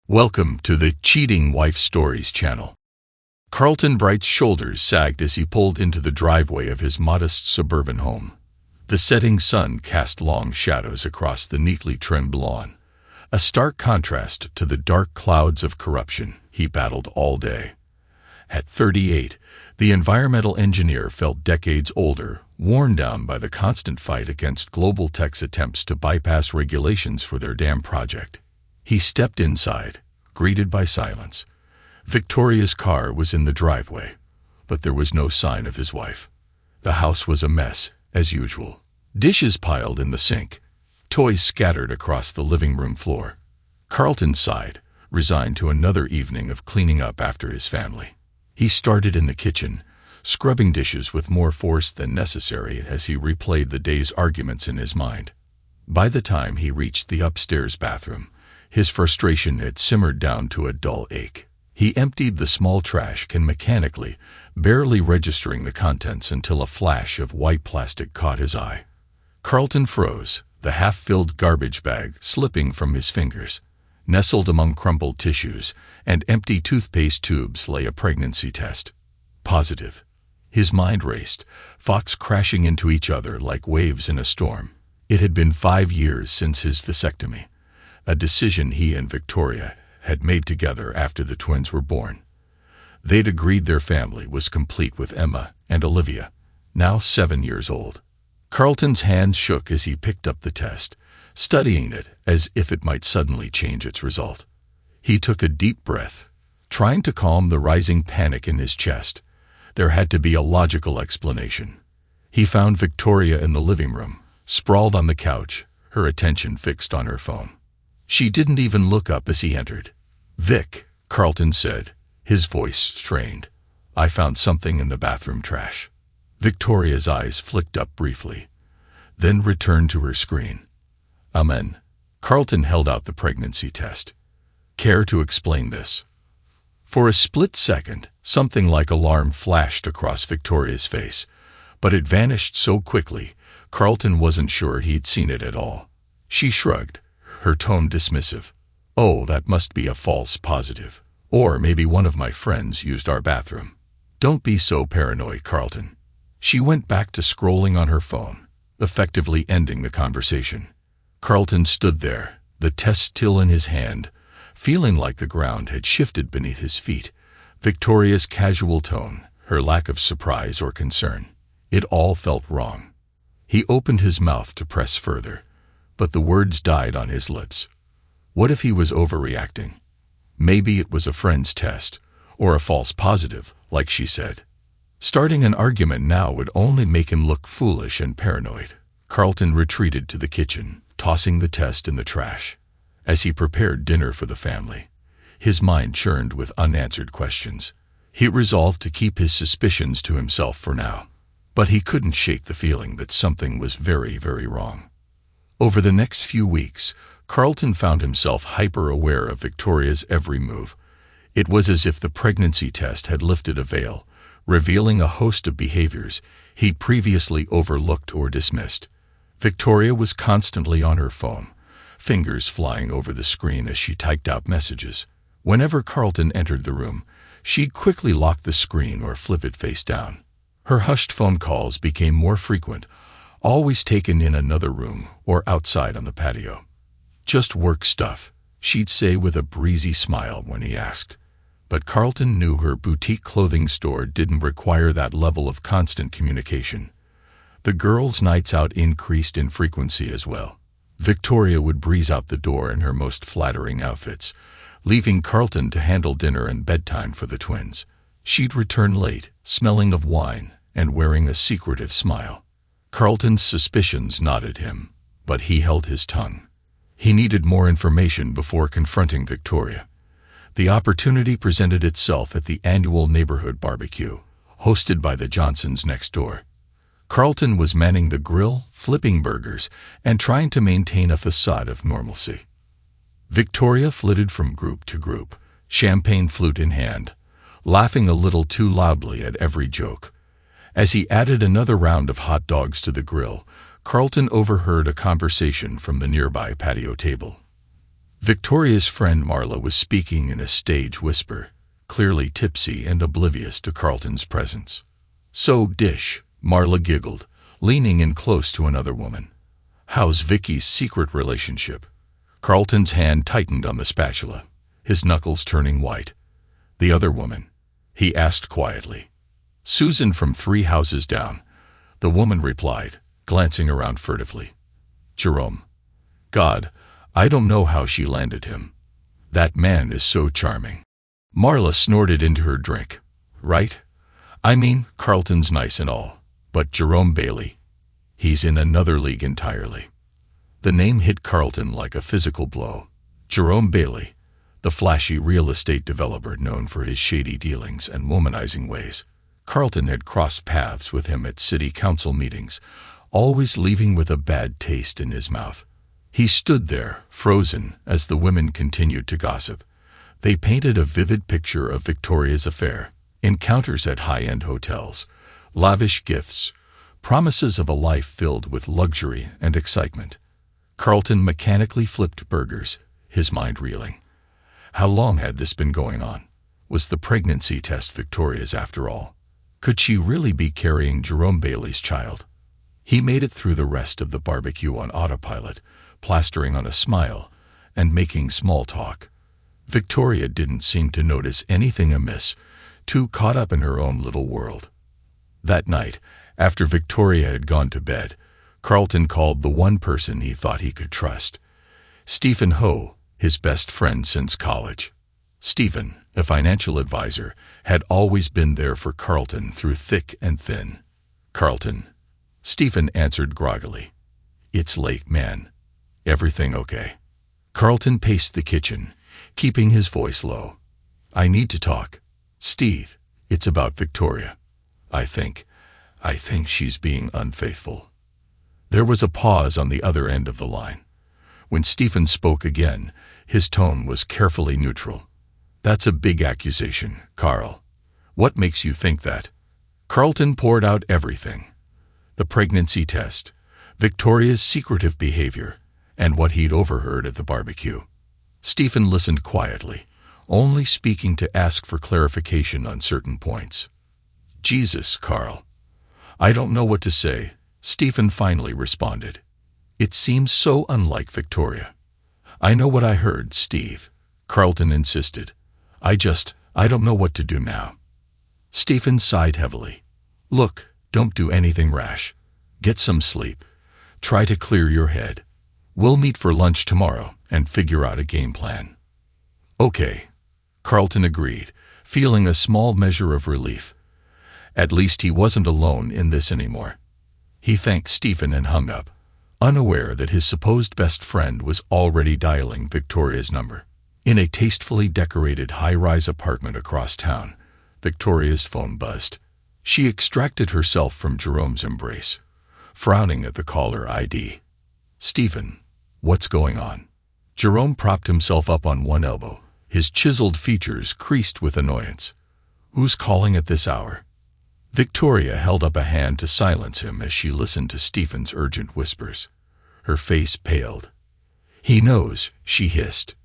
Welcome to the Cheating Wife Stories channel. Carlton Bright's shoulders sagged as he pulled into the driveway of his modest suburban home. The setting sun cast long shadows across the neatly trimmed lawn, a stark contrast to the dark clouds of corruption he battled all day. At 38, the environmental engineer felt decades older, worn down by the constant fight against global tech's attempts to bypass regulations for their dam project. He stepped inside, greeted by silence. Victoria's car was in the driveway, but there was no sign of his wife. The house was a mess, as usual. Dishes piled in the sink, toys scattered across the living room floor. Carlton sighed, resigned to another evening of cleaning up after his family. He started in the kitchen, scrubbing dishes with more force than necessary as he replayed the day's arguments in his mind. By the time he reached the upstairs bathroom, his frustration had simmered down to a dull ache. He emptied the small trash can mechanically, barely registering the contents until a flash of white plastic caught his eye. Carlton froze, the half-filled garbage bag slipping from his fingers. Nestled among crumpled tissues and empty toothpaste tubes lay a pregnancy test. Positive. His mind raced, thoughts crashing into each other like waves in a storm. It had been 5 years since his vasectomy, a decision he and Victoria had made together after the twins were born. They'd agreed their family was complete with Emma and Olivia, now 7 years old. Carlton's hands shook as he picked up the test, studying it as if it might suddenly change its result. He took a deep breath, trying to calm the rising panic in his chest. There had to be a logical explanation. He found Victoria in the living room, sprawled on the couch, her attention fixed on her phone. She didn't even look up as he entered. "Vic," Carlton said, his voice strained. "I found something in the bathroom trash." Victoria's eyes flicked up briefly, then returned to her screen. "Amen." Carlton held out the pregnancy test. "Care to explain this?" For a split second, something like alarm flashed across Victoria's face, but it vanished so quickly, Carlton wasn't sure he'd seen it at all. She shrugged, her tone dismissive. "Oh, that must be a false positive. Or maybe one of my friends used our bathroom." "Don't be so paranoid, Carlton." She went back to scrolling on her phone, effectively ending the conversation. Carlton stood there, the test still in his hand, feeling like the ground had shifted beneath his feet. Victoria's casual tone, her lack of surprise or concern, it all felt wrong. He opened his mouth to press further, but the words died on his lips. What if he was overreacting? Maybe it was a friend's test, or a false positive, like she said. Starting an argument now would only make him look foolish and paranoid. Carlton retreated to the kitchen, tossing the test in the trash. As he prepared dinner for the family, his mind churned with unanswered questions. He resolved to keep his suspicions to himself for now, but he couldn't shake the feeling that something was very, very wrong. Over the next few weeks, Carlton found himself hyper-aware of Victoria's every move. It was as if the pregnancy test had lifted a veil, revealing a host of behaviors he'd previously overlooked or dismissed. Victoria was constantly on her phone, fingers flying over the screen as she typed out messages. Whenever Carlton entered the room, she'd quickly lock the screen or flip it face down. Her hushed phone calls became more frequent, always taken in another room or outside on the patio. "Just work stuff," she'd say with a breezy smile when he asked. But Carlton knew her boutique clothing store didn't require that level of constant communication. The girls' nights out increased in frequency as well. Victoria would breeze out the door in her most flattering outfits, leaving Carlton to handle dinner and bedtime for the twins. She'd return late, smelling of wine and wearing a secretive smile. Carlton's suspicions knotted him, but he held his tongue. He needed more information before confronting Victoria. The opportunity presented itself at the annual neighborhood barbecue, hosted by the Johnsons next door. Carlton was manning the grill, flipping burgers, and trying to maintain a facade of normalcy. Victoria flitted from group to group, champagne flute in hand, laughing a little too loudly at every joke. As he added another round of hot dogs to the grill, Carlton overheard a conversation from the nearby patio table. Victoria's friend Marla was speaking in a stage whisper, clearly tipsy and oblivious to Carlton's presence. "So, Dish," Marla giggled, leaning in close to another woman. "How's Vicky's secret relationship?" Carlton's hand tightened on the spatula, his knuckles turning white. "The other woman?" he asked quietly. "Susan from 3 houses down," the woman replied, glancing around furtively. "Jerome. God, I don't know how she landed him. That man is so charming." Marla snorted into her drink. "Right? I mean, Carlton's nice and all, but Jerome Bailey, he's in another league entirely." The name hit Carlton like a physical blow. Jerome Bailey, the flashy real estate developer known for his shady dealings and womanizing ways. Carlton had crossed paths with him at city council meetings, always leaving with a bad taste in his mouth. He stood there, frozen, as the women continued to gossip. They painted a vivid picture of Victoria's affair, encounters at high-end hotels, lavish gifts, promises of a life filled with luxury and excitement. Carlton mechanically flipped burgers, his mind reeling. How long had this been going on? Was the pregnancy test Victoria's after all? Could she really be carrying Jerome Bailey's child? He made it through the rest of the barbecue on autopilot, plastering on a smile and making small talk. Victoria didn't seem to notice anything amiss, too caught up in her own little world. That night, after Victoria had gone to bed, Carlton called the one person he thought he could trust. Stephen Ho, his best friend since college. Stephen, a financial advisor, had always been there for Carlton through thick and thin. "Carlton," Stephen answered groggily. "It's late, man. Everything okay?" Carlton paced the kitchen, keeping his voice low. "I need to talk. Steve, it's about Victoria. I think she's being unfaithful." There was a pause on the other end of the line. When Stephen spoke again, his tone was carefully neutral. "That's a big accusation, Carl. What makes you think that?" Carlton poured out everything. The pregnancy test, Victoria's secretive behavior, and what he'd overheard at the barbecue. Stephen listened quietly, only speaking to ask for clarification on certain points. "Jesus, Carl. I don't know what to say," Stephen finally responded. "It seems so unlike Victoria." "I know what I heard, Steve," Carlton insisted. I don't know what to do now." Stephen sighed heavily. "Look, don't do anything rash. Get some sleep. Try to clear your head. We'll meet for lunch tomorrow and figure out a game plan." "Okay," Carlton agreed, feeling a small measure of relief. At least he wasn't alone in this anymore. He thanked Stephen and hung up, unaware that his supposed best friend was already dialing Victoria's number. In a tastefully decorated high-rise apartment across town, Victoria's phone buzzed. She extracted herself from Jerome's embrace, frowning at the caller ID. "Stephen, what's going on?" Jerome propped himself up on one elbow, his chiseled features creased with annoyance. "Who's calling at this hour?" Victoria held up a hand to silence him as she listened to Stephen's urgent whispers. Her face paled. "He knows," she hissed.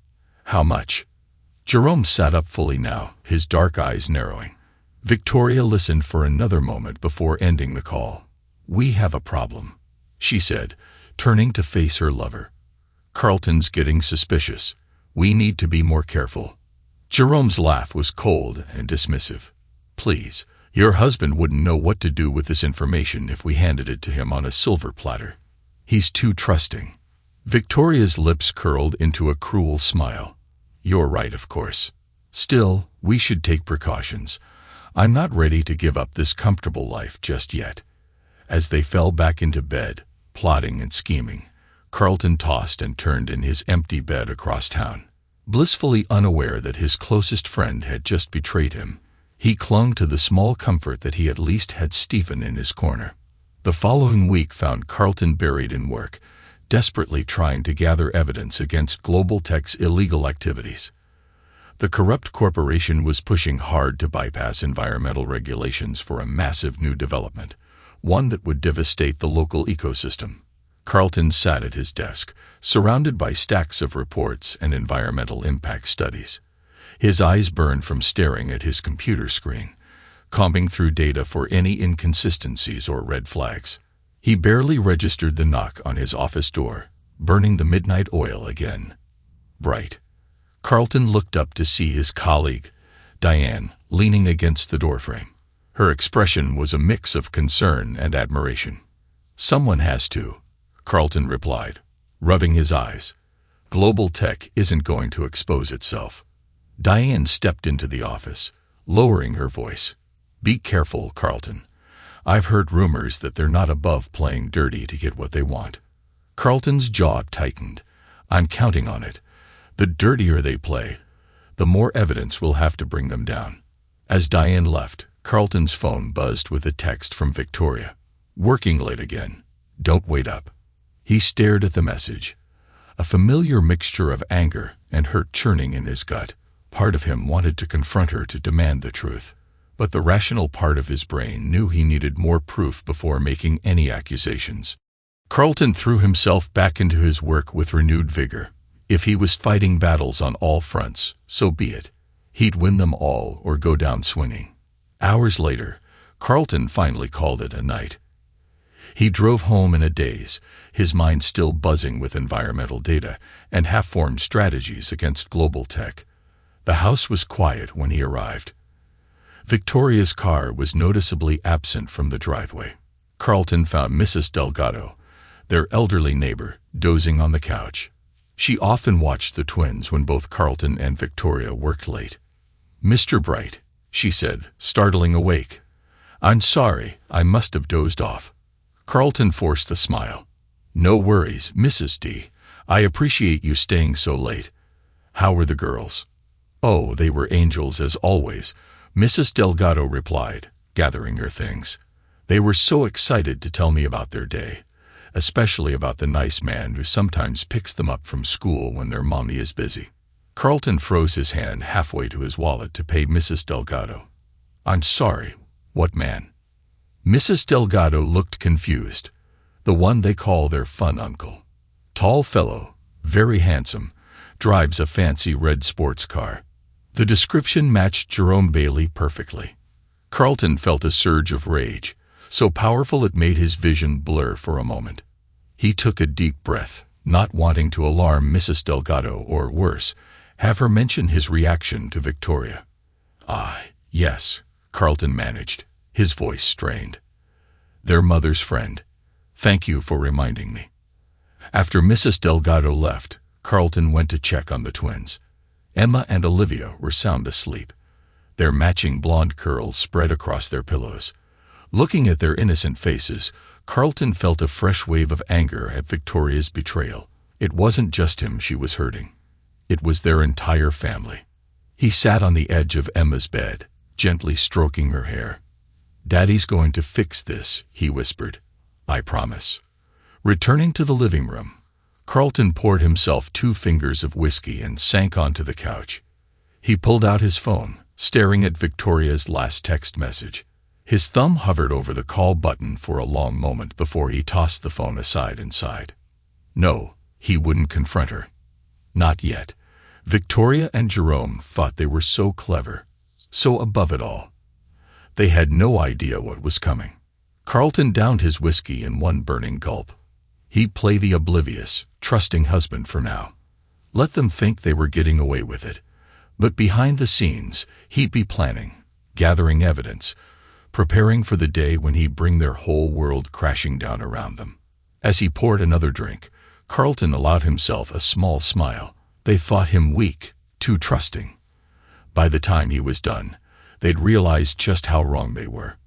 "How much?" Jerome sat up fully now, his dark eyes narrowing. Victoria listened for another moment before ending the call. "We have a problem," she said, turning to face her lover. "Carlton's getting suspicious. We need to be more careful." Jerome's laugh was cold and dismissive. "Please, your husband wouldn't know what to do with this information if we handed it to him on a silver platter. He's too trusting." Victoria's lips curled into a cruel smile. "You're right, of course. Still, we should take precautions. I'm not ready to give up this comfortable life just yet." As they fell back into bed, plotting and scheming, Carlton tossed and turned in his empty bed across town. Blissfully unaware that his closest friend had just betrayed him, he clung to the small comfort that he at least had Stephen in his corner. The following week found Carlton buried in work, desperately trying to gather evidence against Global Tech's illegal activities. The corrupt corporation was pushing hard to bypass environmental regulations for a massive new development, one that would devastate the local ecosystem. Carlton sat at his desk, surrounded by stacks of reports and environmental impact studies. His eyes burned from staring at his computer screen, combing through data for any inconsistencies or red flags. He barely registered the knock on his office door, burning the midnight oil again. Bright. Carlton looked up to see his colleague, Diane, leaning against the doorframe. Her expression was a mix of concern and admiration. "Someone has to," Carlton replied, rubbing his eyes. "Global tech isn't going to expose itself." Diane stepped into the office, lowering her voice. "Be careful, Carlton. I've heard rumors that they're not above playing dirty to get what they want." Carlton's jaw tightened. "I'm counting on it. The dirtier they play, the more evidence we'll have to bring them down." As Diane left, Carlton's phone buzzed with a text from Victoria. "Working late again. Don't wait up." He stared at the message, a familiar mixture of anger and hurt churning in his gut. Part of him wanted to confront her to demand the truth, but the rational part of his brain knew he needed more proof before making any accusations. Carlton threw himself back into his work with renewed vigor. If he was fighting battles on all fronts, so be it. He'd win them all or go down swinging. Hours later, Carlton finally called it a night. He drove home in a daze, his mind still buzzing with environmental data and half-formed strategies against global tech. The house was quiet when he arrived. Victoria's car was noticeably absent from the driveway. Carlton found Mrs. Delgado, their elderly neighbor, dozing on the couch. She often watched the twins when both Carlton and Victoria worked late. "Mr. Bright," she said, startling awake. "I'm sorry, I must have dozed off." Carlton forced a smile. "No worries, Mrs. D. I appreciate you staying so late. How were the girls?" "Oh, they were angels as always," Mrs. Delgado replied, gathering her things. "They were so excited to tell me about their day, especially about the nice man who sometimes picks them up from school when their mommy is busy." Carlton froze his hand halfway to his wallet to pay Mrs. Delgado. "I'm sorry, what man?" Mrs. Delgado looked confused. "The one they call their fun uncle. Tall fellow, very handsome, drives a fancy red sports car." The description matched Jerome Bailey perfectly. Carlton felt a surge of rage, so powerful it made his vision blur for a moment. He took a deep breath, not wanting to alarm Mrs. Delgado or, worse, have her mention his reaction to Victoria. Yes, Carlton managed, his voice strained. "Their mother's friend. Thank you for reminding me." After Mrs. Delgado left, Carlton went to check on the twins. Emma and Olivia were sound asleep, their matching blonde curls spread across their pillows. Looking at their innocent faces, Carlton felt a fresh wave of anger at Victoria's betrayal. It wasn't just him she was hurting. It was their entire family. He sat on the edge of Emma's bed, gently stroking her hair. "Daddy's going to fix this," he whispered. "I promise." Returning to the living room, Carlton poured himself 2 fingers of whiskey and sank onto the couch. He pulled out his phone, staring at Victoria's last text message. His thumb hovered over the call button for a long moment before he tossed the phone aside and sighed. No, he wouldn't confront her. Not yet. Victoria and Jerome thought they were so clever, so above it all. They had no idea what was coming. Carlton downed his whiskey in one burning gulp. He'd play the oblivious, trusting husband for now. Let them think they were getting away with it. But behind the scenes, he'd be planning, gathering evidence, preparing for the day when he'd bring their whole world crashing down around them. As he poured another drink, Carlton allowed himself a small smile. They thought him weak, too trusting. By the time he was done, they'd realized just how wrong they were.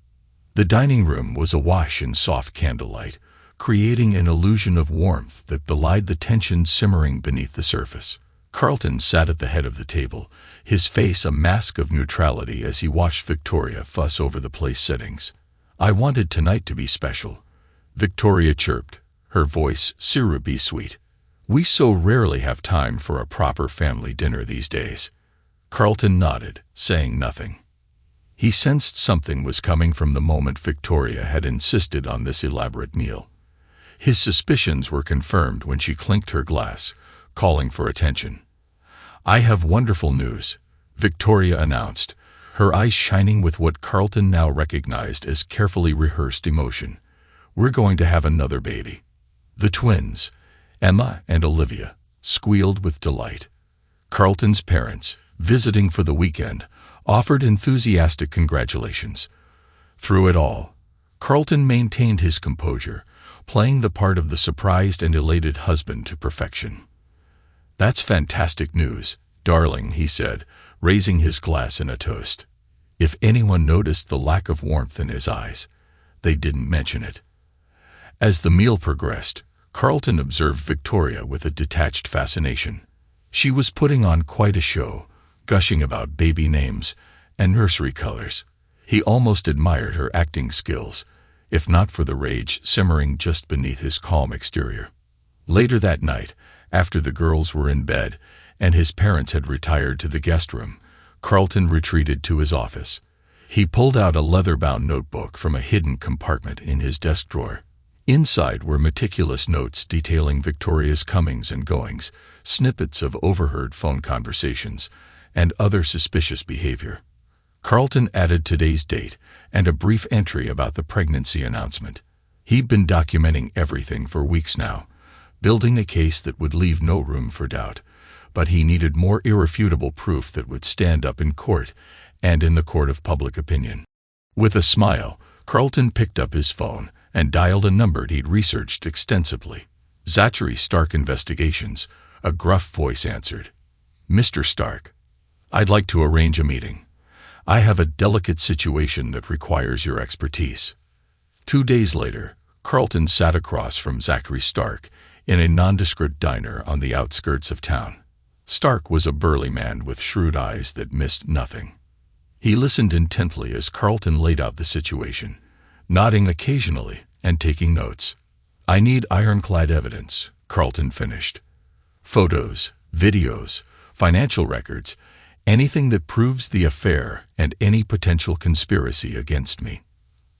The dining room was awash in soft candlelight, creating an illusion of warmth that belied the tension simmering beneath the surface. Carlton sat at the head of the table, his face a mask of neutrality as he watched Victoria fuss over the place settings. "I wanted tonight to be special," Victoria chirped, her voice syrupy sweet. "We so rarely have time for a proper family dinner these days." Carlton nodded, saying nothing. He sensed something was coming from the moment Victoria had insisted on this elaborate meal. His suspicions were confirmed when she clinked her glass, calling for attention. "I have wonderful news," Victoria announced, her eyes shining with what Carlton now recognized as carefully rehearsed emotion. "We're going to have another baby." The twins, Emma and Olivia, squealed with delight. Carlton's parents, visiting for the weekend, offered enthusiastic congratulations. Through it all, Carlton maintained his composure, playing the part of the surprised and elated husband to perfection. "That's fantastic news, darling," he said, raising his glass in a toast. If anyone noticed the lack of warmth in his eyes, they didn't mention it. As the meal progressed, Carlton observed Victoria with a detached fascination. She was putting on quite a show, gushing about baby names and nursery colors. He almost admired her acting skills, if not for the rage simmering just beneath his calm exterior. Later that night, after the girls were in bed and his parents had retired to the guest room, Carlton retreated to his office. He pulled out a leather-bound notebook from a hidden compartment in his desk drawer. Inside were meticulous notes detailing Victoria's comings and goings, snippets of overheard phone conversations, and other suspicious behavior. Carlton added today's date and a brief entry about the pregnancy announcement. He'd been documenting everything for weeks now, building a case that would leave no room for doubt, but he needed more irrefutable proof that would stand up in court and in the court of public opinion. With a smile, Carlton picked up his phone and dialed a number he'd researched extensively. "Zachary Stark Investigations," a gruff voice answered. "Mr. Stark, I'd like to arrange a meeting. I have a delicate situation that requires your expertise." 2 days later, Carlton sat across from Zachary Stark in a nondescript diner on the outskirts of town. Stark was a burly man with shrewd eyes that missed nothing. He listened intently as Carlton laid out the situation, nodding occasionally and taking notes. "I need ironclad evidence," Carlton finished. "Photos, videos, financial records, anything that proves the affair and any potential conspiracy against me."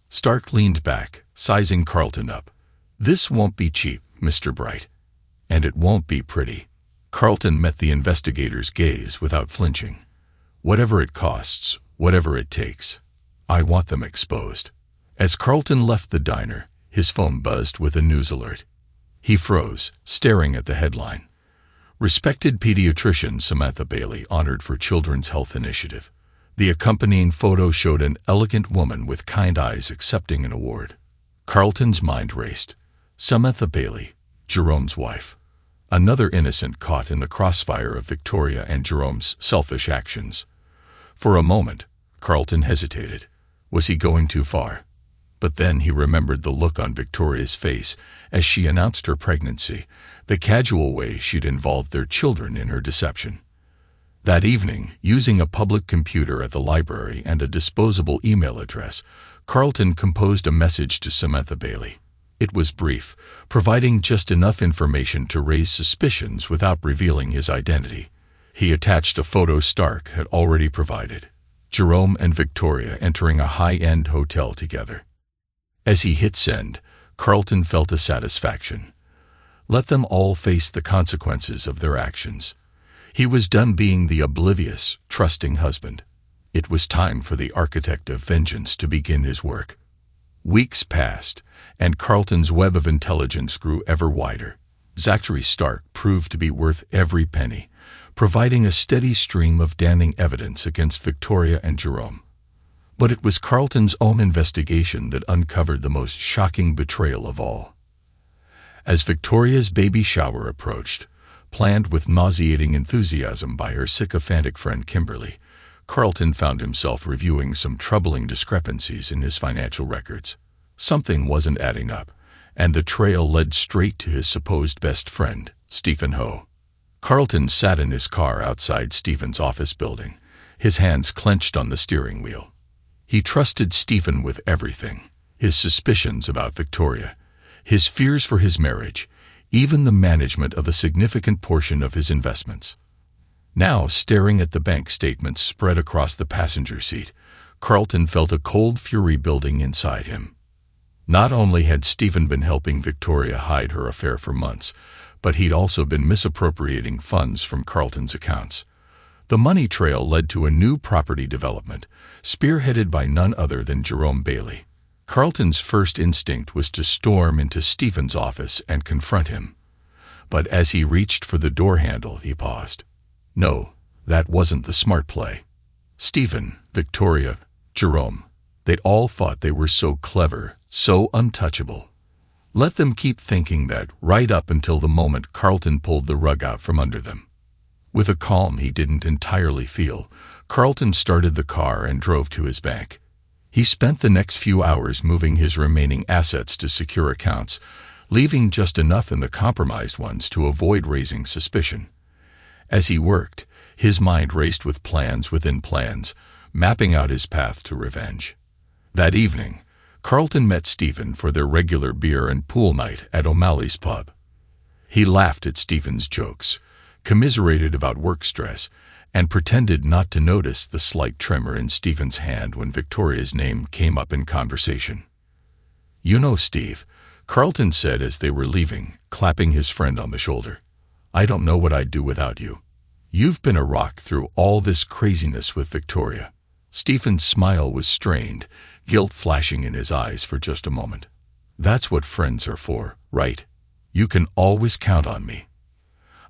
Stark leaned back, sizing Carlton up. "This won't be cheap, Mr. Bright. And it won't be pretty." Carlton met the investigator's gaze without flinching. "Whatever it costs, whatever it takes. I want them exposed." As Carlton left the diner, his phone buzzed with a news alert. He froze, staring at the headline. "Respected pediatrician Samantha Bailey honored for Children's Health Initiative." The accompanying photo showed an elegant woman with kind eyes accepting an award. Carlton's mind raced. Samantha Bailey, Jerome's wife. Another innocent caught in the crossfire of Victoria and Jerome's selfish actions. For a moment, Carlton hesitated. Was he going too far? But then he remembered the look on Victoria's face as she announced her pregnancy, the casual way she'd involved their children in her deception. That evening, using a public computer at the library and a disposable email address, Carlton composed a message to Samantha Bailey. It was brief, providing just enough information to raise suspicions without revealing his identity. He attached a photo Stark had already provided: Jerome and Victoria entering a high-end hotel together. As he hit send, Carlton felt a satisfaction. Let them all face the consequences of their actions. He was done being the oblivious, trusting husband. It was time for the architect of vengeance to begin his work. Weeks passed, and Carlton's web of intelligence grew ever wider. Zachary Stark proved to be worth every penny, providing a steady stream of damning evidence against Victoria and Jerome. But it was Carlton's own investigation that uncovered the most shocking betrayal of all. As Victoria's baby shower approached, planned with nauseating enthusiasm by her sycophantic friend Kimberly, Carlton found himself reviewing some troubling discrepancies in his financial records. Something wasn't adding up, and the trail led straight to his supposed best friend, Stephen Ho. Carlton sat in his car outside Stephen's office building, his hands clenched on the steering wheel. He trusted Stephen with everything: his suspicions about Victoria, his fears for his marriage, even the management of a significant portion of his investments. Now, staring at the bank statements spread across the passenger seat, Carlton felt a cold fury building inside him. Not only had Stephen been helping Victoria hide her affair for months, but he'd also been misappropriating funds from Carlton's accounts. The money trail led to a new property development, spearheaded by none other than Jerome Bailey. Carlton's first instinct was to storm into Stephen's office and confront him. But as he reached for the door handle, he paused. No, that wasn't the smart play. Stephen, Victoria, Jerome, they'd all thought they were so clever, so untouchable. Let them keep thinking that right up until the moment Carlton pulled the rug out from under them. With a calm he didn't entirely feel, Carlton started the car and drove to his bank. He spent the next few hours moving his remaining assets to secure accounts, leaving just enough in the compromised ones to avoid raising suspicion. As he worked, his mind raced with plans within plans, mapping out his path to revenge. That evening, Carlton met Stephen for their regular beer and pool night at O'Malley's pub. He laughed at Stephen's jokes, commiserated about work stress, and pretended not to notice the slight tremor in Stephen's hand when Victoria's name came up in conversation. "You know, Steve," Carlton said as they were leaving, clapping his friend on the shoulder, "I don't know what I'd do without you. You've been a rock through all this craziness with Victoria." Stephen's smile was strained, guilt flashing in his eyes for just a moment. "That's what friends are for, right? You can always count on me."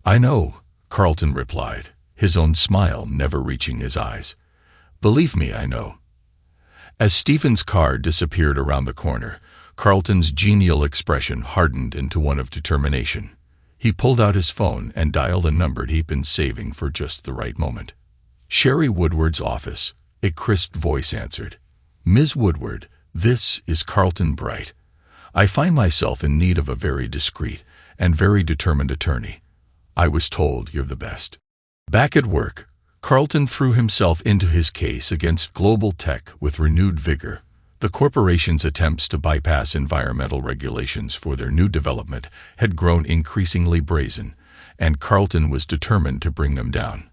"I know," Carlton replied, his own smile never reaching his eyes. "Believe me, I know." As Stephen's car disappeared around the corner, Carlton's genial expression hardened into one of determination. He pulled out his phone and dialed a number he'd been saving for just the right moment. "Sherry Woodward's office," a crisp voice answered. "Ms. Woodward, this is Carlton Bright. I find myself in need of a very discreet and very determined attorney. I was told you're the best." Back at work, Carlton threw himself into his case against Global Tech with renewed vigor. The corporation's attempts to bypass environmental regulations for their new development had grown increasingly brazen, and Carlton was determined to bring them down.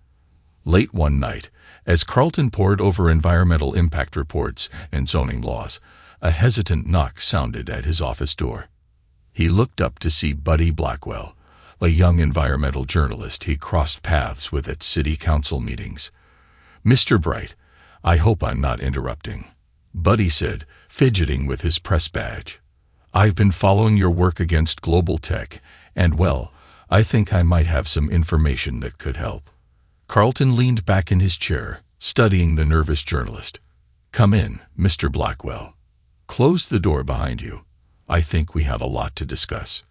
Late one night, as Carlton pored over environmental impact reports and zoning laws, a hesitant knock sounded at his office door. He looked up to see Buddy Blackwell, a young environmental journalist he crossed paths with at city council meetings. "Mr. Bright, I hope I'm not interrupting," Buddy said, fidgeting with his press badge. "I've been following your work against Global Tech, and well, I think I might have some information that could help." Carlton leaned back in his chair, studying the nervous journalist. "Come in, Mr. Blackwell. Close the door behind you. I think we have a lot to discuss."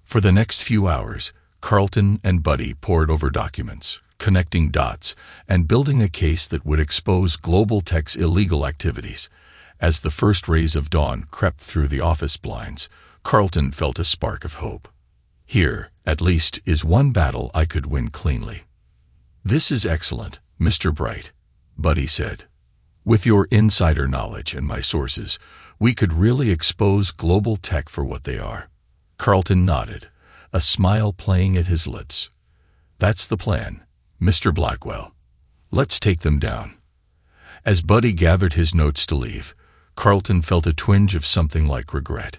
For the next few hours, Carlton and Buddy pored over documents, connecting dots, and building a case that would expose Global Tech's illegal activities. As the first rays of dawn crept through the office blinds, Carlton felt a spark of hope. "Here, at least, is one battle I could win cleanly." "This is excellent, Mr. Bright," Buddy said. "With your insider knowledge and my sources, we could really expose Global Tech for what they are." Carlton nodded, a smile playing at his lips. "That's the plan, Mr. Blackwell. Let's take them down." As Buddy gathered his notes to leave, Carlton felt a twinge of something like regret.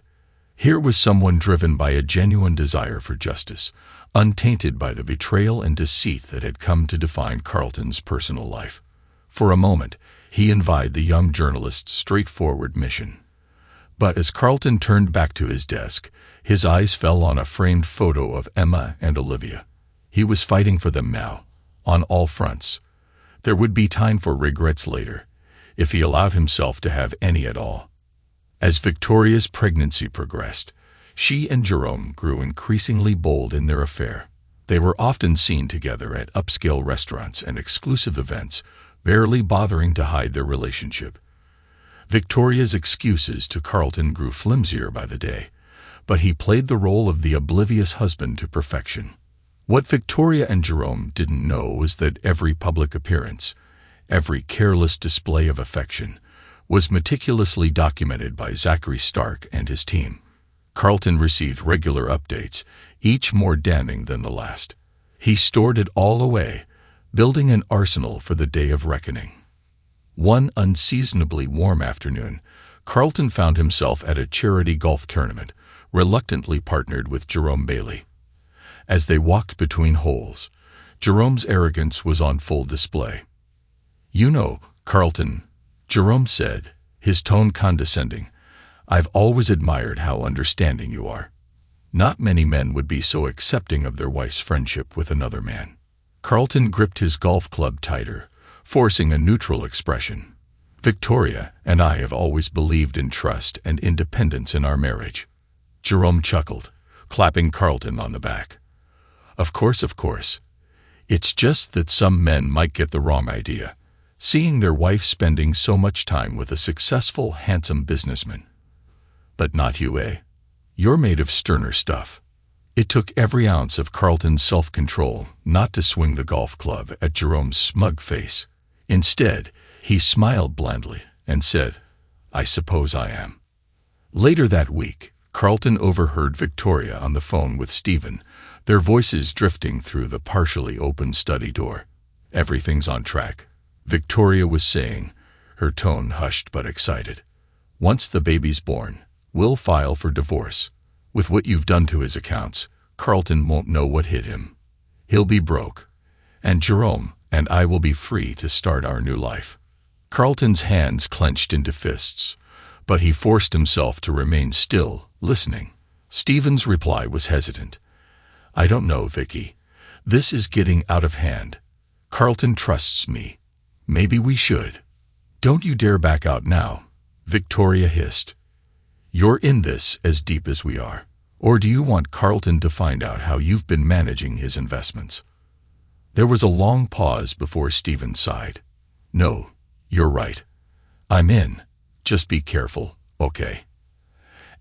Here was someone driven by a genuine desire for justice, untainted by the betrayal and deceit that had come to define Carlton's personal life. For a moment, he envied the young journalist's straightforward mission. But as Carlton turned back to his desk, his eyes fell on a framed photo of Emma and Olivia. He was fighting for them now, on all fronts. There would be time for regrets later, if he allowed himself to have any at all. As Victoria's pregnancy progressed, she and Jerome grew increasingly bold in their affair. They were often seen together at upscale restaurants and exclusive events, barely bothering to hide their relationship. Victoria's excuses to Carlton grew flimsier by the day, but he played the role of the oblivious husband to perfection. What Victoria and Jerome didn't know was that every public appearance, every careless display of affection, was meticulously documented by Zachary Stark and his team. Carlton received regular updates, each more damning than the last. He stored it all away, building an arsenal for the day of reckoning. One unseasonably warm afternoon, Carlton found himself at a charity golf tournament, reluctantly partnered with Jerome Bailey. As they walked between holes, Jerome's arrogance was on full display. "You know, Carlton," Jerome said, his tone condescending, "I've always admired how understanding you are. Not many men would be so accepting of their wife's friendship with another man." Carlton gripped his golf club tighter, forcing a neutral expression. "Victoria and I have always believed in trust and independence in our marriage." Jerome chuckled, clapping Carlton on the back. Of course. It's just that some men might get the wrong idea, seeing their wife spending so much time with a successful, handsome businessman. But not you, eh? You're made of sterner stuff." It took every ounce of Carlton's self-control not to swing the golf club at Jerome's smug face. Instead, he smiled blandly and said, "I suppose I am." Later that week, Carlton overheard Victoria on the phone with Stephen, their voices drifting through the partially open study door. "Everything's on track," Victoria was saying, her tone hushed but excited. "Once the baby's born, we'll file for divorce. With what you've done to his accounts, Carlton won't know what hit him. He'll be broke, and Jerome and I will be free to start our new life." Carlton's hands clenched into fists, but he forced himself to remain still, listening. Stephen's reply was hesitant. "I don't know, Vicky. This is getting out of hand. Carlton trusts me. Maybe we should." "Don't you dare back out now," Victoria hissed. "You're in this as deep as we are. Or do you want Carlton to find out how you've been managing his investments?" There was a long pause before Stephen sighed. "No, you're right. I'm in. Just be careful, okay?"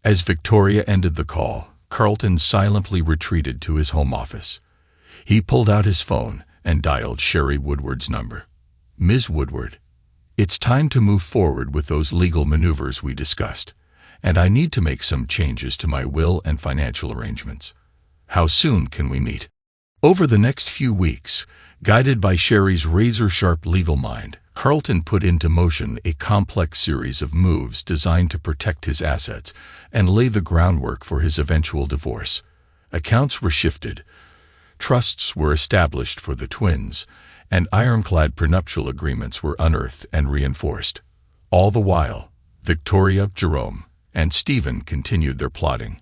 As Victoria ended the call, Carlton silently retreated to his home office. He pulled out his phone and dialed Sherry Woodward's number. "Ms. Woodward, it's time to move forward with those legal maneuvers we discussed, and I need to make some changes to my will and financial arrangements. How soon can we meet?" Over the next few weeks, guided by Sherry's razor-sharp legal mind, Carlton put into motion a complex series of moves designed to protect his assets and lay the groundwork for his eventual divorce. Accounts were shifted, trusts were established for the twins, and ironclad prenuptial agreements were unearthed and reinforced. All the while, Victoria, Jerome, and Stephen continued their plotting,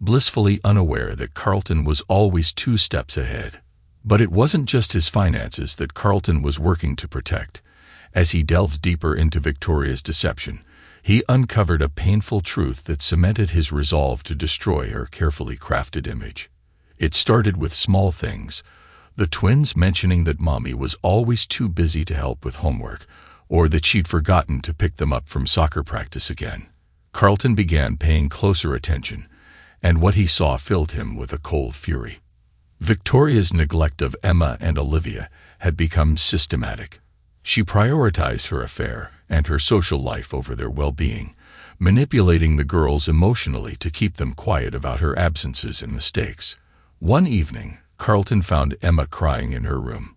blissfully unaware that Carlton was always 2 steps ahead. But it wasn't just his finances that Carlton was working to protect. As he delved deeper into Victoria's deception, he uncovered a painful truth that cemented his resolve to destroy her carefully crafted image. It started with small things, the twins mentioning that Mommy was always too busy to help with homework, or that she'd forgotten to pick them up from soccer practice again. Carlton began paying closer attention, and what he saw filled him with a cold fury. Victoria's neglect of Emma and Olivia had become systematic. She prioritized her affair and her social life over their well-being, manipulating the girls emotionally to keep them quiet about her absences and mistakes. One evening, Carlton found Emma crying in her room.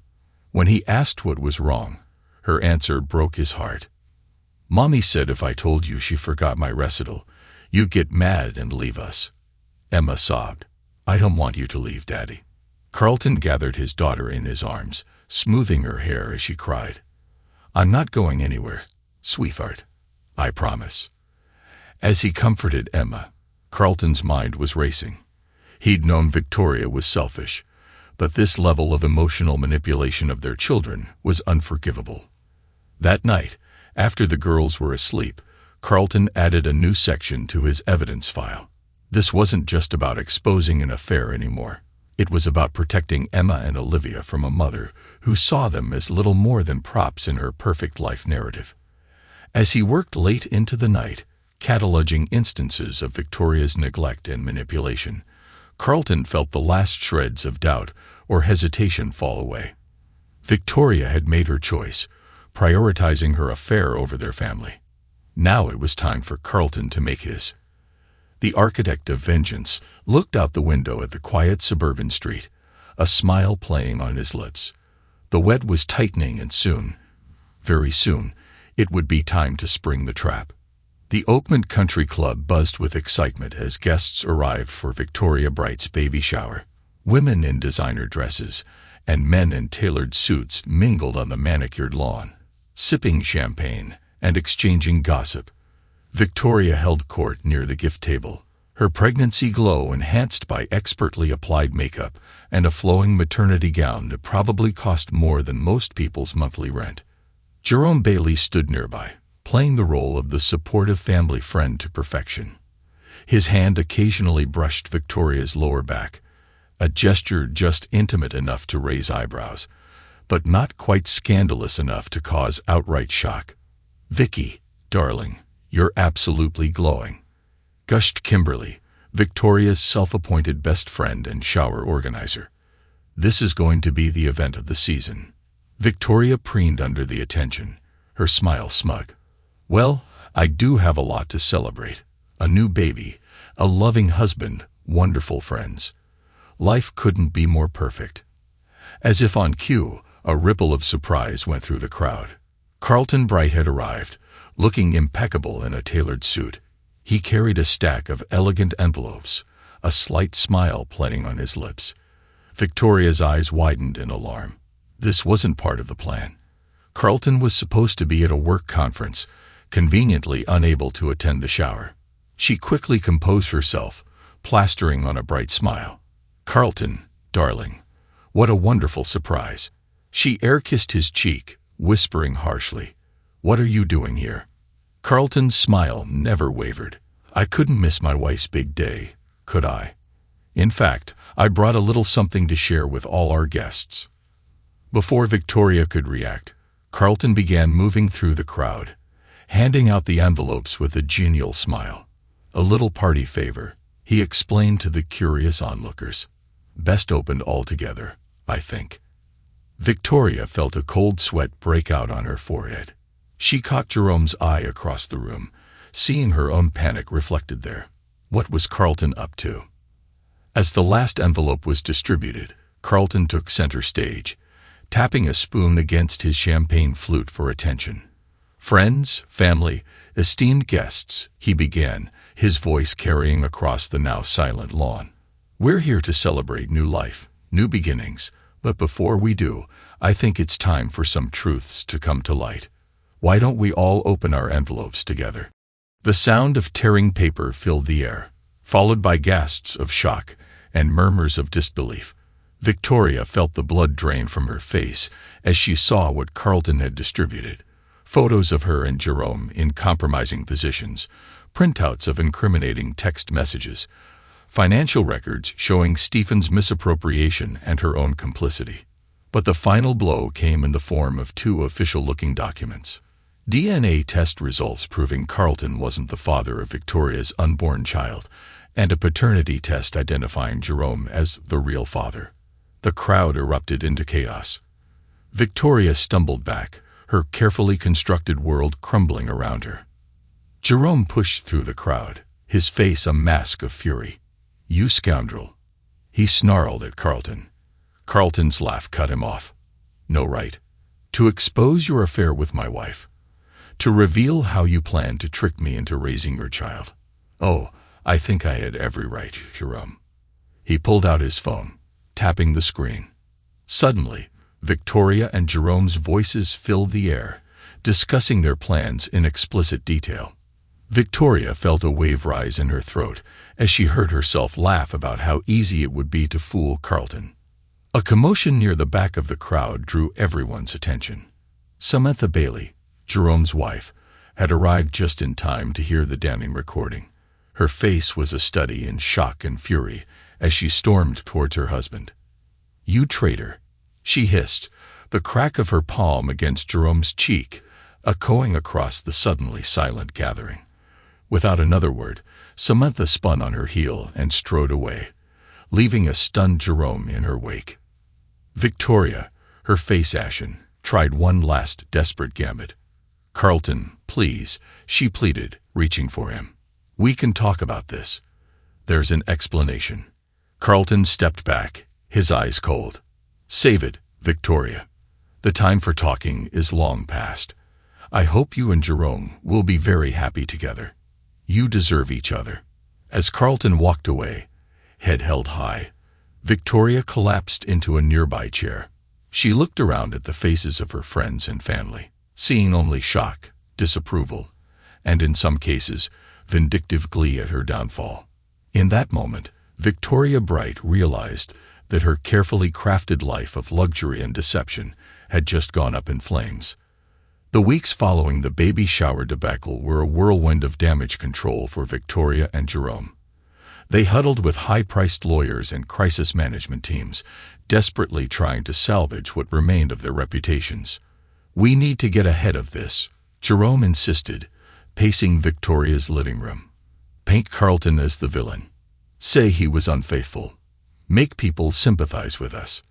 When he asked what was wrong, her answer broke his heart. "Mommy said if I told you she forgot my recital, you'd get mad and leave us." Emma sobbed. "I don't want you to leave, Daddy." Carlton gathered his daughter in his arms, smoothing her hair as she cried. "I'm not going anywhere, sweetheart. I promise." As he comforted Emma, Carlton's mind was racing. He'd known Victoria was selfish, but this level of emotional manipulation of their children was unforgivable. That night, after the girls were asleep, Carlton added a new section to his evidence file. This wasn't just about exposing an affair anymore. It was about protecting Emma and Olivia from a mother who saw them as little more than props in her perfect life narrative. As he worked late into the night, cataloging instances of Victoria's neglect and manipulation, Carlton felt the last shreds of doubt or hesitation fall away. Victoria had made her choice, prioritizing her affair over their family. Now it was time for Carlton to make his. The architect of vengeance looked out the window at the quiet suburban street, a smile playing on his lips. The web was tightening and soon, very soon, it would be time to spring the trap. The Oakmont Country Club buzzed with excitement as guests arrived for Victoria Bright's baby shower. Women in designer dresses and men in tailored suits mingled on the manicured lawn, sipping champagne and exchanging gossip. Victoria held court near the gift table, her pregnancy glow enhanced by expertly applied makeup and a flowing maternity gown that probably cost more than most people's monthly rent. Jerome Bailey stood nearby, playing the role of the supportive family friend to perfection. His hand occasionally brushed Victoria's lower back, a gesture just intimate enough to raise eyebrows, but not quite scandalous enough to cause outright shock. "Vicky, darling, you're absolutely glowing," gushed Kimberly, Victoria's self-appointed best friend and shower organizer. "This is going to be the event of the season." Victoria preened under the attention, her smile smug. "Well, I do have a lot to celebrate. A new baby, a loving husband, wonderful friends. Life couldn't be more perfect." As if on cue, a ripple of surprise went through the crowd. Carlton Bright had arrived, looking impeccable in a tailored suit. He carried a stack of elegant envelopes, a slight smile playing on his lips. Victoria's eyes widened in alarm. This wasn't part of the plan. Carlton was supposed to be at a work conference, conveniently unable to attend the shower. She quickly composed herself, plastering on a bright smile. "Carlton, darling, what a wonderful surprise." She air-kissed his cheek, whispering harshly, "What are you doing here?" Carlton's smile never wavered. "I couldn't miss my wife's big day, could I? In fact, I brought a little something to share with all our guests." Before Victoria could react, Carlton began moving through the crowd, handing out the envelopes with a genial smile. "A little party favor," he explained to the curious onlookers. "Best opened all together, I think." Victoria felt a cold sweat break out on her forehead. She caught Jerome's eye across the room, seeing her own panic reflected there. What was Carlton up to? As the last envelope was distributed, Carlton took center stage, tapping a spoon against his champagne flute for attention. "Friends, family, esteemed guests," he began, his voice carrying across the now silent lawn. "We're here to celebrate new life, new beginnings, but before we do, I think it's time for some truths to come to light. Why don't we all open our envelopes together?" The sound of tearing paper filled the air, followed by gasps of shock and murmurs of disbelief. Victoria felt the blood drain from her face as she saw what Carlton had distributed. Photos of her and Jerome in compromising positions, printouts of incriminating text messages, financial records showing Stephen's misappropriation and her own complicity. But the final blow came in the form of two official-looking documents. DNA test results proving Carlton wasn't the father of Victoria's unborn child, and a paternity test identifying Jerome as the real father. The crowd erupted into chaos. Victoria stumbled back, her carefully constructed world crumbling around her. Jerome pushed through the crowd, his face a mask of fury. "You scoundrel!" he snarled at Carlton. Carlton's laugh cut him off. "No right. To expose your affair with my wife. To reveal how you plan to trick me into raising your child. Oh, I think I had every right, Jerome." He pulled out his phone, tapping the screen. Suddenly, Victoria and Jerome's voices filled the air, discussing their plans in explicit detail. Victoria felt a wave rise in her throat as she heard herself laugh about how easy it would be to fool Carlton. A commotion near the back of the crowd drew everyone's attention. Samantha Bailey, Jerome's wife, had arrived just in time to hear the damning recording. Her face was a study in shock and fury as she stormed towards her husband. "You traitor," she hissed, the crack of her palm against Jerome's cheek echoing across the suddenly silent gathering. Without another word, Samantha spun on her heel and strode away, leaving a stunned Jerome in her wake. Victoria, her face ashen, tried one last desperate gambit. "Carlton, please," she pleaded, reaching for him. "We can talk about this. There's an explanation." Carlton stepped back, his eyes cold. "Save it, Victoria. The time for talking is long past. I hope you and Jerome will be very happy together." You deserve each other." As Carlton walked away, head held high, Victoria collapsed into a nearby chair. She looked around at the faces of her friends and family, seeing only shock, disapproval, and in some cases, vindictive glee at her downfall. In that moment, Victoria Bright realized that her carefully crafted life of luxury and deception had just gone up in flames. The weeks following the baby shower debacle were a whirlwind of damage control for Victoria and Jerome. They huddled with high-priced lawyers and crisis management teams, desperately trying to salvage what remained of their reputations. "We need to get ahead of this," Jerome insisted, pacing Victoria's living room. "Paint Carlton as the villain. Say he was unfaithful. Make people sympathize with us."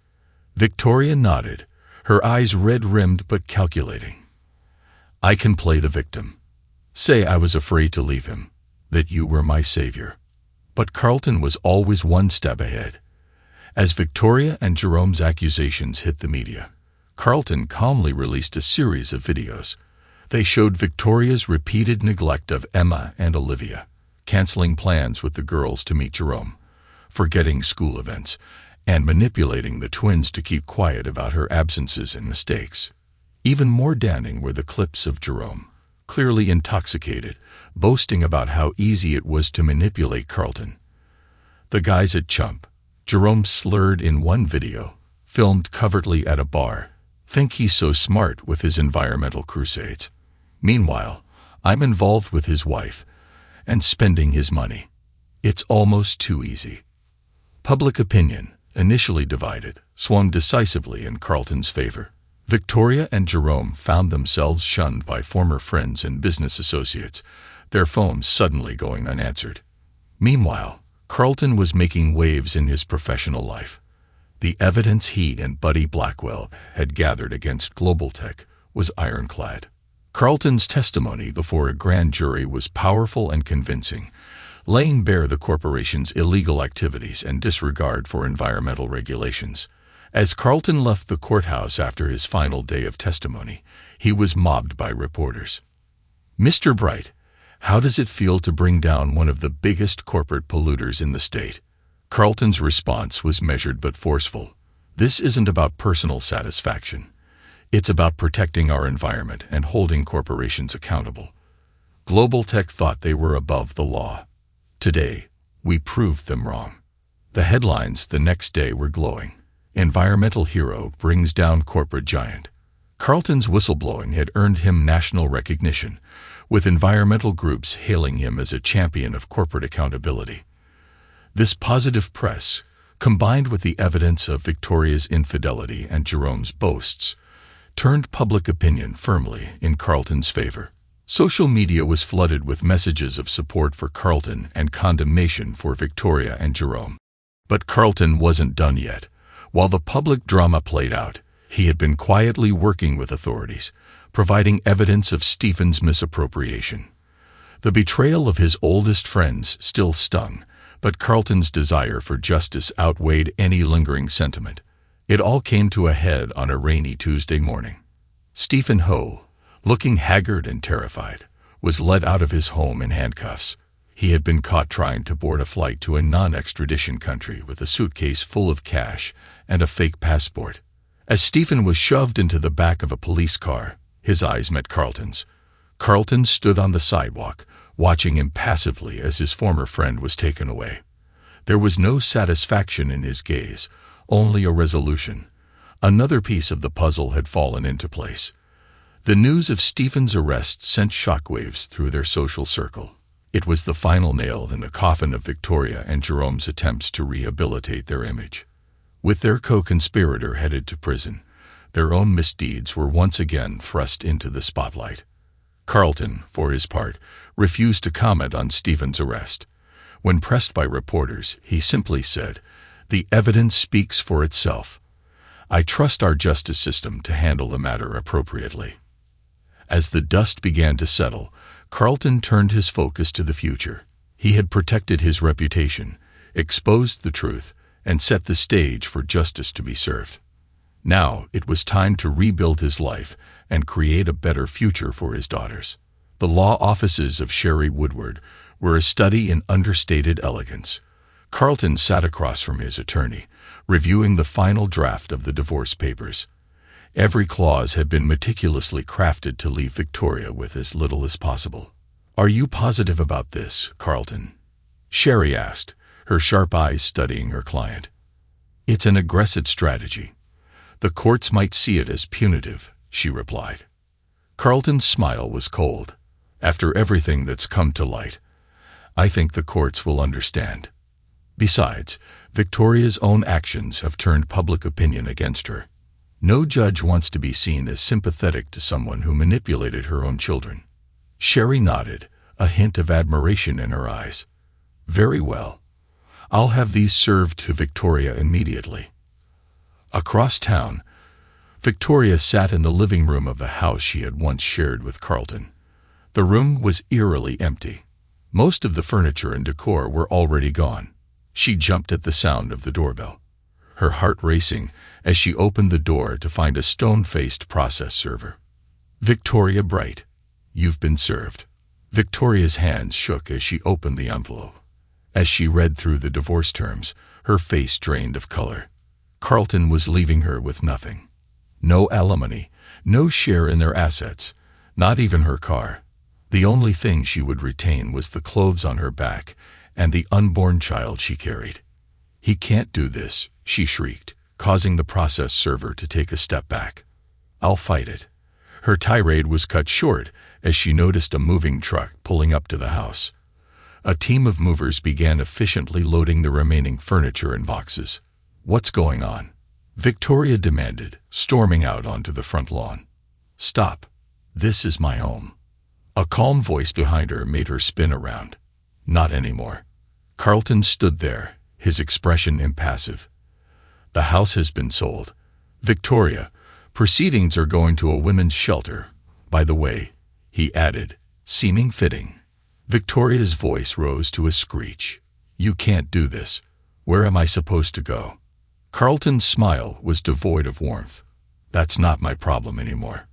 Victoria nodded, her eyes red-rimmed but calculating. "I can play the victim. Say I was afraid to leave him, that you were my savior." But Carlton was always one step ahead. As Victoria and Jerome's accusations hit the media, Carlton calmly released a series of videos. They showed Victoria's repeated neglect of Emma and Olivia, canceling plans with the girls to meet Jerome, forgetting school events, and manipulating the twins to keep quiet about her absences and mistakes. Even more damning were the clips of Jerome, clearly intoxicated, boasting about how easy it was to manipulate Carlton. "The guys at Chump," Jerome slurred in one video, filmed covertly at a bar, "think he's so smart with his environmental crusades. Meanwhile, I'm involved with his wife and spending his money. It's almost too easy." Public opinion, initially divided, swung decisively in Carlton's favor. Victoria and Jerome found themselves shunned by former friends and business associates, their phones suddenly going unanswered. Meanwhile, Carlton was making waves in his professional life. The evidence he and Buddy Blackwell had gathered against Global Tech was ironclad. Carlton's testimony before a grand jury was powerful and convincing, laying bare the corporation's illegal activities and disregard for environmental regulations. As Carlton left the courthouse after his final day of testimony, he was mobbed by reporters. "Mr. Bright, how does it feel to bring down one of the biggest corporate polluters in the state?" Carlton's response was measured but forceful. "This isn't about personal satisfaction. It's about protecting our environment and holding corporations accountable. Global Tech thought they were above the law. Today, we proved them wrong." The headlines the next day were glowing. "Environmental hero brings down corporate giant." Carlton's whistleblowing had earned him national recognition, with environmental groups hailing him as a champion of corporate accountability. This positive press, combined with the evidence of Victoria's infidelity and Jerome's boasts, turned public opinion firmly in Carlton's favor. Social media was flooded with messages of support for Carlton and condemnation for Victoria and Jerome. But Carlton wasn't done yet. While the public drama played out, he had been quietly working with authorities, providing evidence of Stephen's misappropriation. The betrayal of his oldest friends still stung, but Carlton's desire for justice outweighed any lingering sentiment. It all came to a head on a rainy Tuesday morning. Stephen Ho, looking haggard and terrified, was led out of his home in handcuffs. He had been caught trying to board a flight to a non-extradition country with a suitcase full of cash and a fake passport. As Stephen was shoved into the back of a police car, his eyes met Carlton's. Carlton stood on the sidewalk, watching impassively as his former friend was taken away. There was no satisfaction in his gaze, only a resolution. Another piece of the puzzle had fallen into place. The news of Stephen's arrest sent shockwaves through their social circle. It was the final nail in the coffin of Victoria and Jerome's attempts to rehabilitate their image. With their co-conspirator headed to prison, their own misdeeds were once again thrust into the spotlight. Carlton, for his part, refused to comment on Stephen's arrest. When pressed by reporters, he simply said, "The evidence speaks for itself. I trust our justice system to handle the matter appropriately." As the dust began to settle, Carlton turned his focus to the future. He had protected his reputation, exposed the truth, and set the stage for justice to be served. Now it was time to rebuild his life and create a better future for his daughters. The law offices of Sherry Woodward were a study in understated elegance. Carlton sat across from his attorney, reviewing the final draft of the divorce papers. Every clause had been meticulously crafted to leave Victoria with as little as possible. "Are you positive about this, Carlton?" Sherry asked, her sharp eyes studying her client. "It's an aggressive strategy. The courts might see it as punitive," she replied. Carlton's smile was cold. "After everything that's come to light, I think the courts will understand. Besides, Victoria's own actions have turned public opinion against her. No judge wants to be seen as sympathetic to someone who manipulated her own children." Sherry nodded, a hint of admiration in her eyes. "Very well. I'll have these served to Victoria immediately." Across town, Victoria sat in the living room of the house she had once shared with Carlton. The room was eerily empty. Most of the furniture and decor were already gone. She jumped at the sound of the doorbell, her heart racing as she opened the door to find a stone-faced process server. "Victoria Bright, you've been served." Victoria's hands shook as she opened the envelope. As she read through the divorce terms, her face drained of color. Carlton was leaving her with nothing. No alimony, no share in their assets, not even her car. The only thing she would retain was the clothes on her back and the unborn child she carried. "He can't do this," she shrieked, causing the process server to take a step back. "I'll fight it." Her tirade was cut short as she noticed a moving truck pulling up to the house. A team of movers began efficiently loading the remaining furniture in boxes. "What's going on?" Victoria demanded, storming out onto the front lawn. "Stop. This is my home." A calm voice behind her made her spin around. "Not anymore." Carlton stood there, his expression impassive. "The house has been sold. Victoria, proceedings are going to a women's shelter, by the way," he added, seeming fitting. Victoria's voice rose to a screech. "You can't do this. Where am I supposed to go?" Carlton's smile was devoid of warmth. "That's not my problem anymore.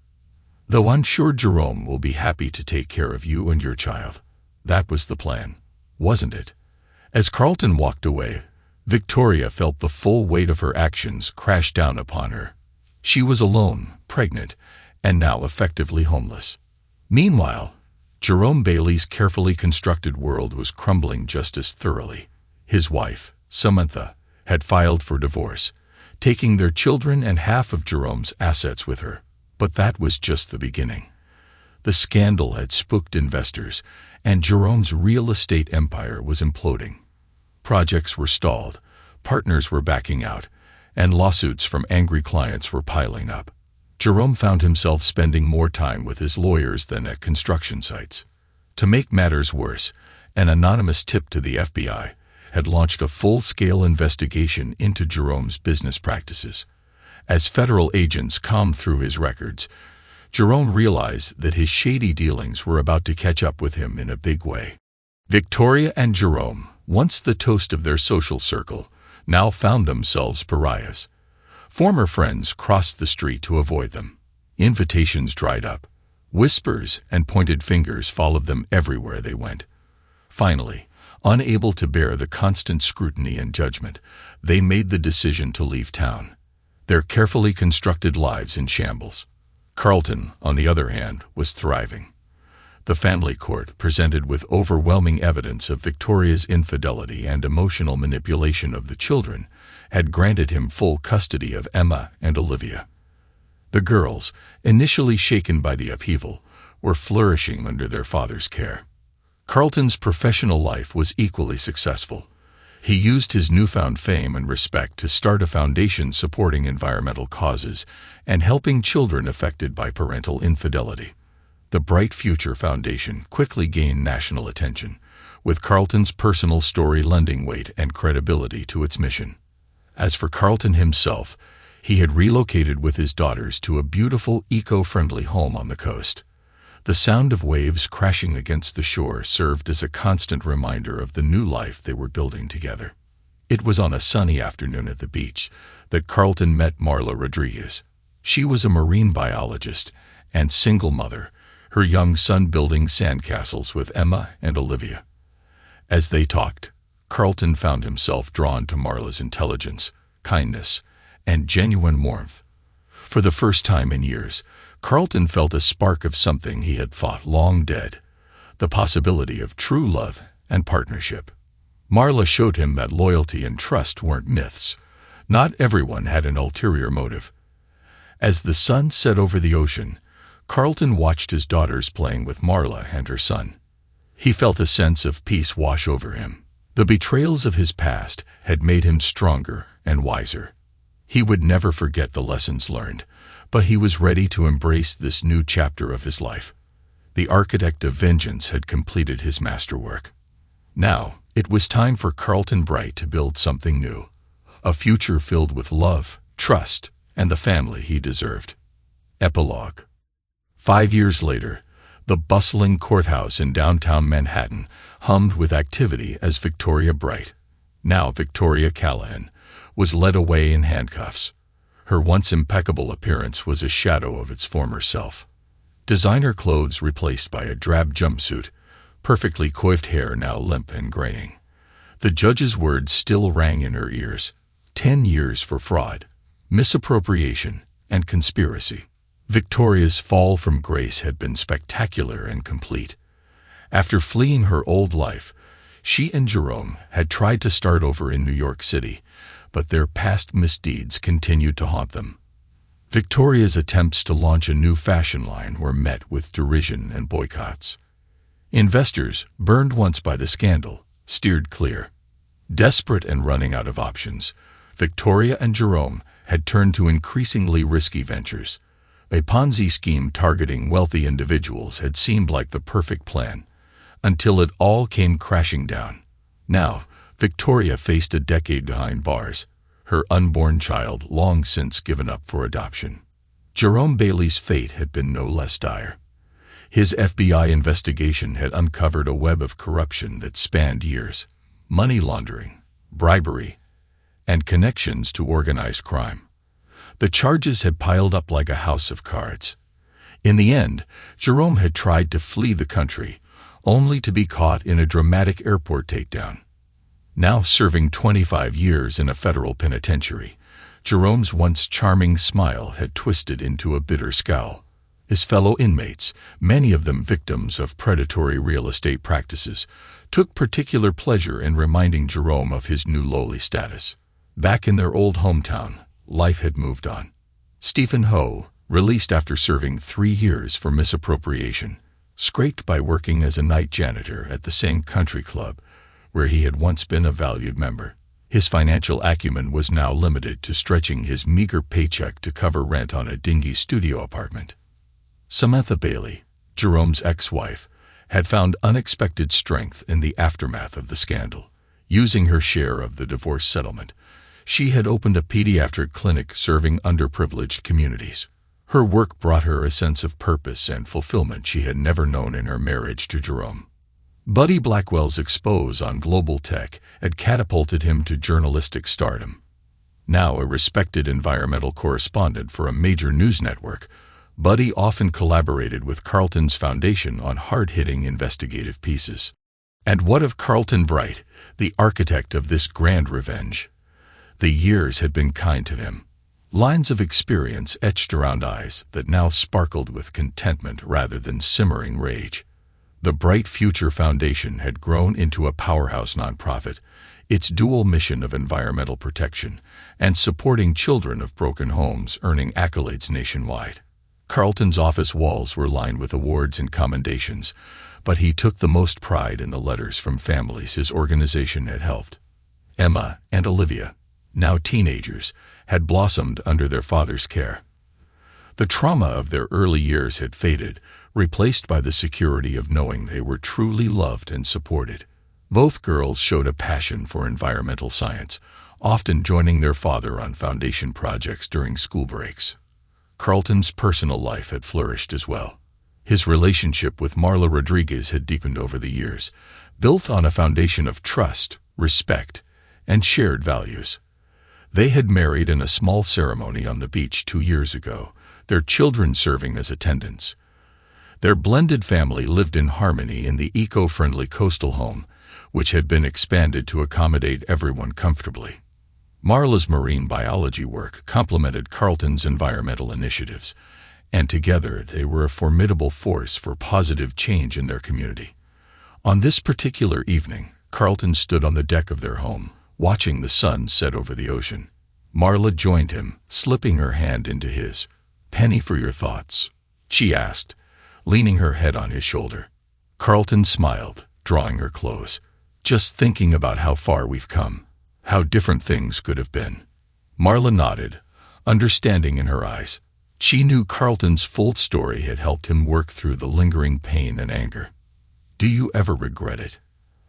Though I'm sure Jerome will be happy to take care of you and your child. That was the plan, wasn't it?" As Carlton walked away, Victoria felt the full weight of her actions crash down upon her. She was alone, pregnant, and now effectively homeless. Meanwhile, Jerome Bailey's carefully constructed world was crumbling just as thoroughly. His wife, Samantha, had filed for divorce, taking their children and half of Jerome's assets with her. But that was just the beginning. The scandal had spooked investors, and Jerome's real estate empire was imploding. Projects were stalled, partners were backing out, and lawsuits from angry clients were piling up. Jerome found himself spending more time with his lawyers than at construction sites. To make matters worse, an anonymous tip to the FBI had launched a full-scale investigation into Jerome's business practices. As federal agents combed through his records, Jerome realized that his shady dealings were about to catch up with him in a big way. Victoria and Jerome, once the toast of their social circle, now found themselves pariahs. Former friends crossed the street to avoid them. Invitations dried up. Whispers and pointed fingers followed them everywhere they went. Finally, unable to bear the constant scrutiny and judgment, they made the decision to leave town, their carefully constructed lives in shambles. Carlton, on the other hand, was thriving. The family court, presented with overwhelming evidence of Victoria's infidelity and emotional manipulation of the children, had granted him full custody of Emma and Olivia. The girls, initially shaken by the upheaval, were flourishing under their father's care. Carlton's professional life was equally successful. He used his newfound fame and respect to start a foundation supporting environmental causes and helping children affected by parental infidelity. The Bright Future Foundation quickly gained national attention, with Carlton's personal story lending weight and credibility to its mission. As for Carlton himself, he had relocated with his daughters to a beautiful, eco-friendly home on the coast. The sound of waves crashing against the shore served as a constant reminder of the new life they were building together. It was on a sunny afternoon at the beach that Carlton met Marla Rodriguez. She was a marine biologist and single mother, her young son building sandcastles with Emma and Olivia. As they talked, Carlton found himself drawn to Marla's intelligence, kindness, and genuine warmth. For the first time in years, Carlton felt a spark of something he had thought long dead, the possibility of true love and partnership. Marla showed him that loyalty and trust weren't myths. Not everyone had an ulterior motive. As the sun set over the ocean, Carlton watched his daughters playing with Marla and her son. He felt a sense of peace wash over him. The betrayals of his past had made him stronger and wiser. He would never forget the lessons learned, but he was ready to embrace this new chapter of his life. The architect of vengeance had completed his masterwork. Now, it was time for Carlton Bright to build something new, a future filled with love, trust, and the family he deserved. Epilogue. 5 years later, the bustling courthouse in downtown Manhattan hummed with activity as Victoria Bright, now Victoria Callahan, was led away in handcuffs. Her once impeccable appearance was a shadow of its former self. Designer clothes replaced by a drab jumpsuit, perfectly coiffed hair now limp and graying. The judge's words still rang in her ears. 10 years for fraud, misappropriation, and conspiracy. Victoria's fall from grace had been spectacular and complete. After fleeing her old life, she and Jerome had tried to start over in New York City, but their past misdeeds continued to haunt them. Victoria's attempts to launch a new fashion line were met with derision and boycotts. Investors, burned once by the scandal, steered clear. Desperate and running out of options, Victoria and Jerome had turned to increasingly risky ventures. A Ponzi scheme targeting wealthy individuals had seemed like the perfect plan, until it all came crashing down. Now, Victoria faced a decade behind bars, her unborn child long since given up for adoption. Jerome Bailey's fate had been no less dire. His FBI investigation had uncovered a web of corruption that spanned years: money laundering, bribery, and connections to organized crime. The charges had piled up like a house of cards. In the end, Jerome had tried to flee the country, only to be caught in a dramatic airport takedown. Now serving 25 years in a federal penitentiary, Jerome's once charming smile had twisted into a bitter scowl. His fellow inmates, many of them victims of predatory real estate practices, took particular pleasure in reminding Jerome of his new lowly status. Back in their old hometown, life had moved on. Stephen Ho, released after serving 3 years for misappropriation, scraped by working as a night janitor at the same country club where he had once been a valued member. His financial acumen was now limited to stretching his meager paycheck to cover rent on a dingy studio apartment. Samantha Bailey, Jerome's ex-wife, had found unexpected strength in the aftermath of the scandal. Using her share of the divorce settlement, she had opened a pediatric clinic serving underprivileged communities. Her work brought her a sense of purpose and fulfillment she had never known in her marriage to Jerome. Buddy Blackwell's expose on global tech had catapulted him to journalistic stardom. Now a respected environmental correspondent for a major news network, Buddy often collaborated with Carlton's foundation on hard-hitting investigative pieces. And what of Carlton Bright, the architect of this grand revenge? The years had been kind to him. Lines of experience etched around eyes that now sparkled with contentment rather than simmering rage. The Bright Future Foundation had grown into a powerhouse nonprofit, its dual mission of environmental protection and supporting children of broken homes earning accolades nationwide. Carlton's office walls were lined with awards and commendations, but he took the most pride in the letters from families his organization had helped. Emma and Olivia, now teenagers, had blossomed under their father's care. The trauma of their early years had faded, replaced by the security of knowing they were truly loved and supported. Both girls showed a passion for environmental science, often joining their father on foundation projects during school breaks. Carlton's personal life had flourished as well. His relationship with Marla Rodriguez had deepened over the years, built on a foundation of trust, respect, and shared values. They had married in a small ceremony on the beach 2 years ago, their children serving as attendants. Their blended family lived in harmony in the eco-friendly coastal home, which had been expanded to accommodate everyone comfortably. Marla's marine biology work complemented Carlton's environmental initiatives, and together they were a formidable force for positive change in their community. On this particular evening, Carlton stood on the deck of their home, watching the sun set over the ocean. Marla joined him, slipping her hand into his. "Penny for your thoughts?" she asked, leaning her head on his shoulder. Carlton smiled, drawing her close. "Just thinking about how far we've come, how different things could have been." Marla nodded, understanding in her eyes. She knew Carlton's full story had helped him work through the lingering pain and anger. "Do you ever regret it?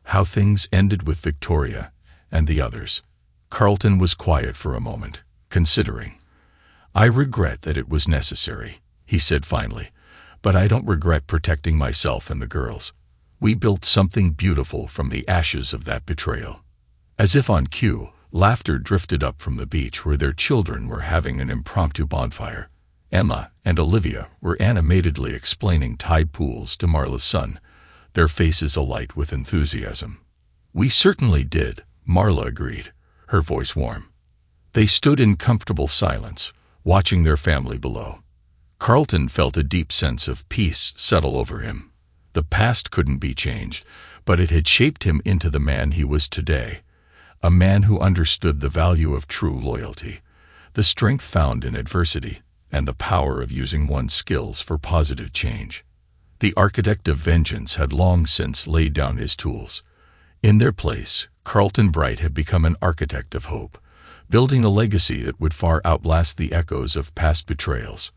How things ended with Victoria and the others?" Carlton was quiet for a moment, considering. "I regret that it was necessary," he said finally, "but I don't regret protecting myself and the girls. We built something beautiful from the ashes of that betrayal." As if on cue, laughter drifted up from the beach where their children were having an impromptu bonfire. Emma and Olivia were animatedly explaining tide pools to Marla's son, their faces alight with enthusiasm. "We certainly did," Marla agreed, her voice warm. They stood in comfortable silence, watching their family below. Carlton felt a deep sense of peace settle over him. The past couldn't be changed, but it had shaped him into the man he was today, a man who understood the value of true loyalty, the strength found in adversity, and the power of using one's skills for positive change. The architect of vengeance had long since laid down his tools. In their place, Carlton Bright had become an architect of hope, building a legacy that would far outlast the echoes of past betrayals.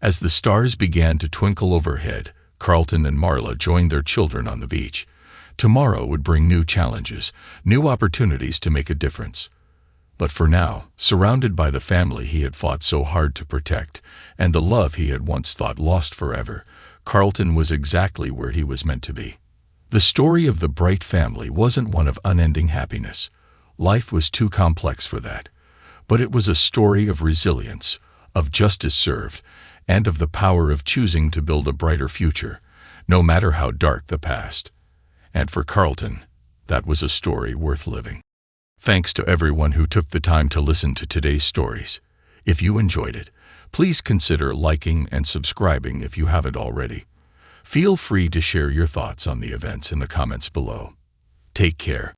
As the stars began to twinkle overhead, Carlton and Marla joined their children on the beach. Tomorrow would bring new challenges, new opportunities to make a difference. But for now, surrounded by the family he had fought so hard to protect, and the love he had once thought lost forever, Carlton was exactly where he was meant to be. The story of the Bright family wasn't one of unending happiness. Life was too complex for that. But it was a story of resilience, of justice served, and of the power of choosing to build a brighter future, no matter how dark the past. And for Carlton, that was a story worth living. Thanks to everyone who took the time to listen to today's stories. If you enjoyed it, please consider liking and subscribing if you haven't already. Feel free to share your thoughts on the events in the comments below. Take care.